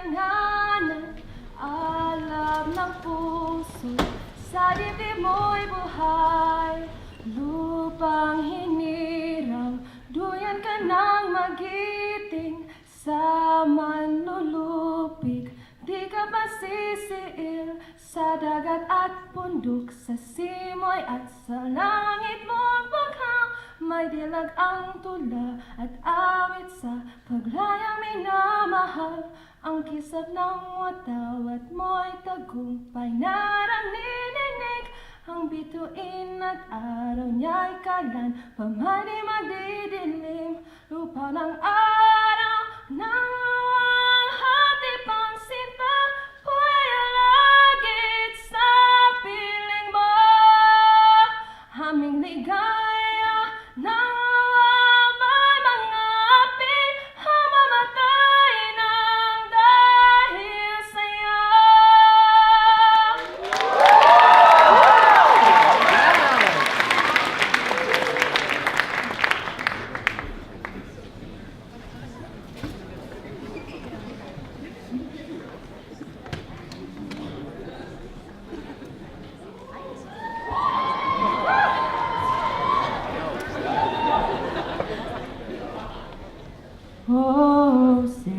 alanganan, alam ng puso, sa dibdib mo'y buhay. Lupang hinirang, duyan ka ng magiting, sa manlulupig, di ka masisiil, sa dagat at bundok, sa simoy at sa langit mong baghang, may dilag ang tula at awit sa paglayang minamahal. Ang kisap ng watawat mo'y tagumpay na nanininig, ang bituin at araw niya'y kalan, pamani magdidilim. Lupa ng araw ng hati pang sinta, po'y alagid sa piling mo. Aming ligaya na may mga api, ang mamatay ng dahil sa'yo. Oh, say,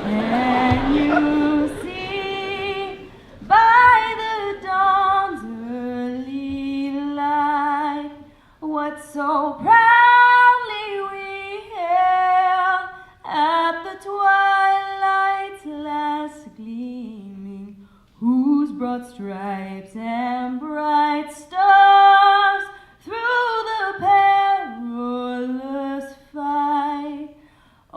can you see by the dawn's early light what so proudly we hailed at the twilight's last gleaming, whose broad stripes and bright stars through the perilous fight?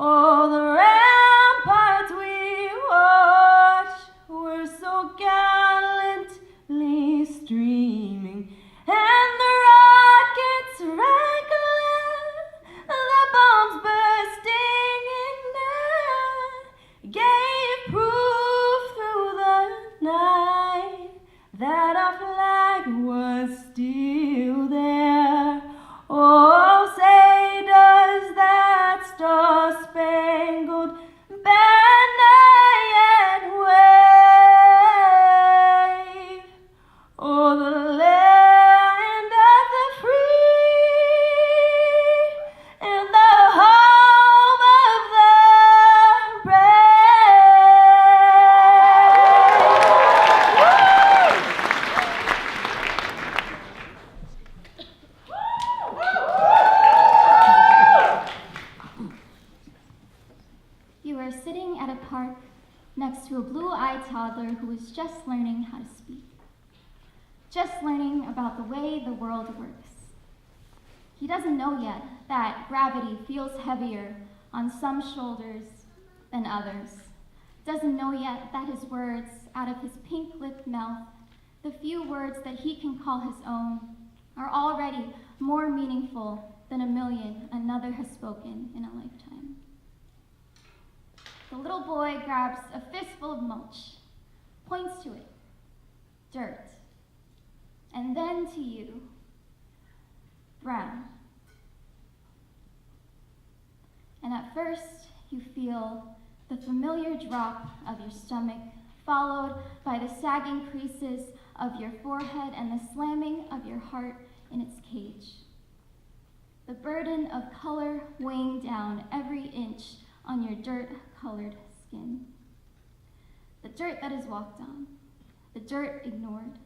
Oh, the ramparts we watched were so gallantly streaming, and the rockets rattling, the bombs bursting in air, gave proof through the night that our flag was still there. Oh, say does that star-spangled banner yet wave o'er the land of the free and the home of the You are sitting at a park next to a blue-eyed toddler who is just learning how to speak, just learning about the way the world works. He doesn't know yet that gravity feels heavier on some shoulders than others, doesn't know yet that his words out of his pink-lipped mouth, the few words that he can call his own, are already more meaningful than a million another has spoken in a lifetime. The little boy grabs a fistful of mulch, points to it, dirt, and then to you, brown. And at first, you feel the familiar drop of your stomach, followed by the sagging creases of your forehead and the slamming of your heart in its cage. The burden of color weighing down every inch on your dirt-colored skin. The dirt that is walked on, the dirt ignored.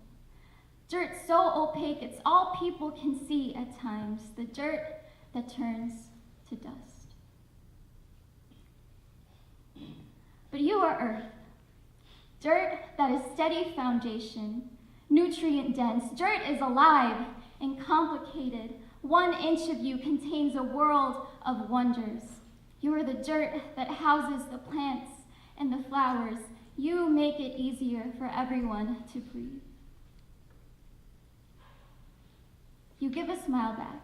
Dirt so opaque it's all people can see at times, the dirt that turns to dust. But you are earth, dirt that is steady foundation, nutrient dense. Dirt is alive and complicated. 1 inch of you contains a world of wonders. You are the dirt that houses the plants and the flowers. You make it easier for everyone to breathe. You give a smile back.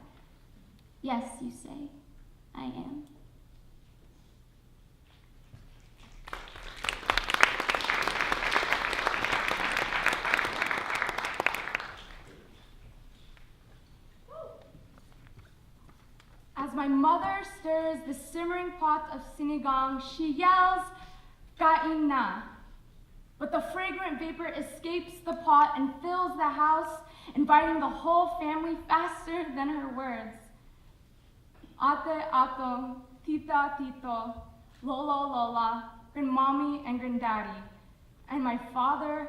Yes, you say, I am. As my mother stirs the simmering pot of sinigang, she yells, kain na. But the fragrant vapor escapes the pot and fills the house, inviting the whole family faster than her words. Ate, ato, tita, tito, lolo, lola, grandmommy, and granddaddy, and my father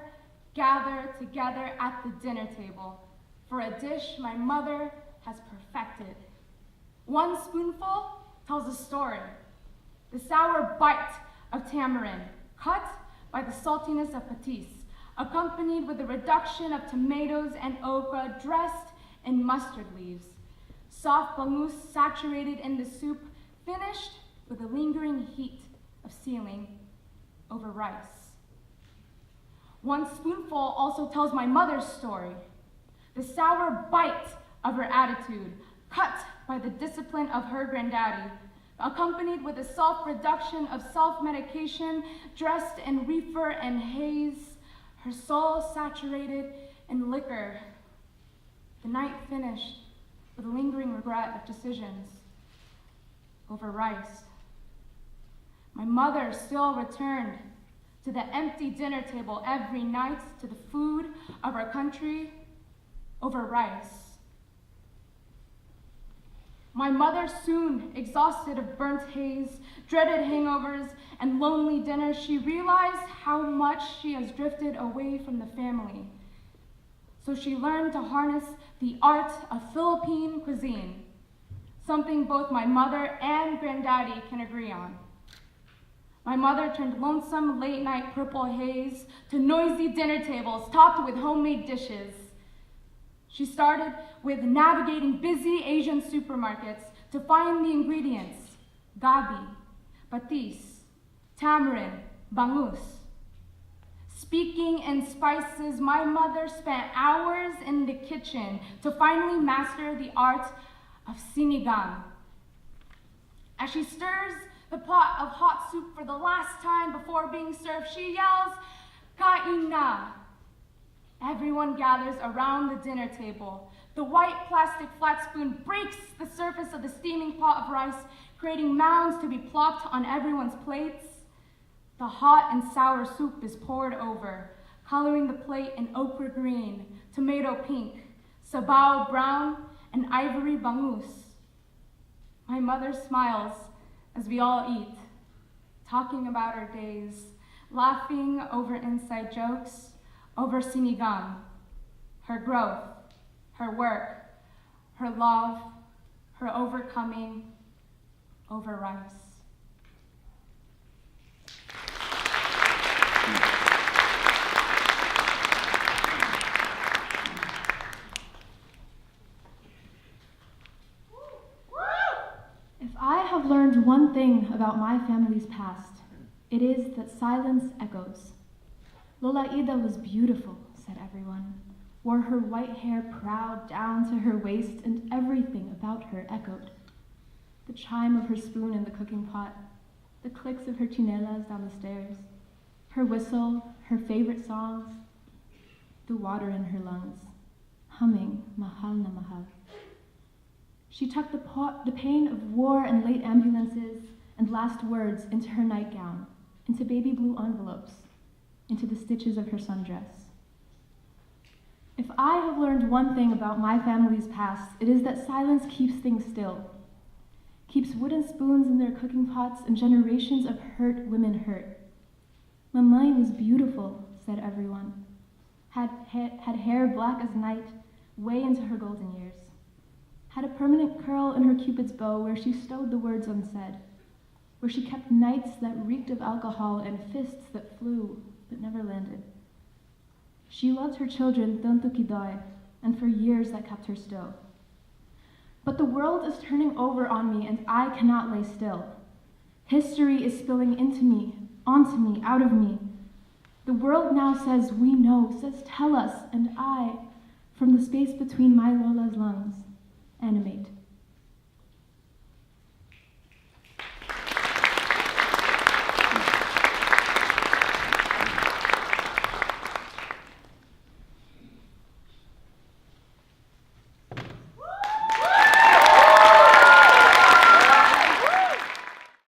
gather together at the dinner table for a dish my mother has perfected. One spoonful tells a story. The sour bite of tamarind, cut by the saltiness of patis, accompanied with a reduction of tomatoes and okra dressed in mustard leaves. Soft bangus saturated in the soup, finished with a lingering heat of sealing over rice. One spoonful also tells my mother's story. The sour bite of her attitude, cut by the discipline of her granddaddy, accompanied with a soft reduction of self-medication, dressed in reefer and haze, her soul saturated in liquor. The night finished with a lingering regret of decisions over rice. My mother still returned to the empty dinner table every night, to the food of our country over rice. My mother, soon exhausted of burnt haze, dreaded hangovers, and lonely dinners, she realized how much she has drifted away from the family. So she learned to harness the art of Philippine cuisine, something both my mother and granddaddy can agree on. My mother turned lonesome late-night purple haze to noisy dinner tables topped with homemade dishes. She started with navigating busy Asian supermarkets to find the ingredients: gabi, patis, tamarind, bangus. Speaking in spices, my mother spent hours in the kitchen to finally master the art of sinigang. As she stirs the pot of hot soup for the last time before being served, she yells, "Kain na." Everyone gathers around the dinner table. The white plastic flat spoon breaks the surface of the steaming pot of rice, creating mounds to be plopped on everyone's plates. The hot and sour soup is poured over, coloring the plate in okra green, tomato pink, sabaw brown, and ivory bangus. My mother smiles as we all eat, talking about our days, laughing over inside jokes, over sinigang, her growth, her work, her love, her overcoming, over rice. If I have learned one thing about my family's past, it is that silence echoes. Lola Ida was beautiful, said everyone, wore her white hair proud down to her waist, and everything about her echoed. The chime of her spoon in the cooking pot, the clicks of her chinelas down the stairs, her whistle, her favorite songs, the water in her lungs, humming mahal na mahal. She tucked the pain of war and late ambulances and last words into her nightgown, into baby blue envelopes, into the stitches of her sundress. If I have learned one thing about my family's past, it is that silence keeps things still, keeps wooden spoons in their cooking pots and generations of hurt women hurt. Mamai was beautiful, said everyone, had hair black as night, way into her golden years, had a permanent curl in her cupid's bow where she stowed the words unsaid, where she kept nights that reeked of alcohol and fists that flew but never landed. She loved her children tanto que dói, and for years that kept her still. But the world is turning over on me, and I cannot lay still. History is spilling into me, onto me, out of me. The world now says, we know, says, tell us, and I, from the space between my Lola's lungs, animate.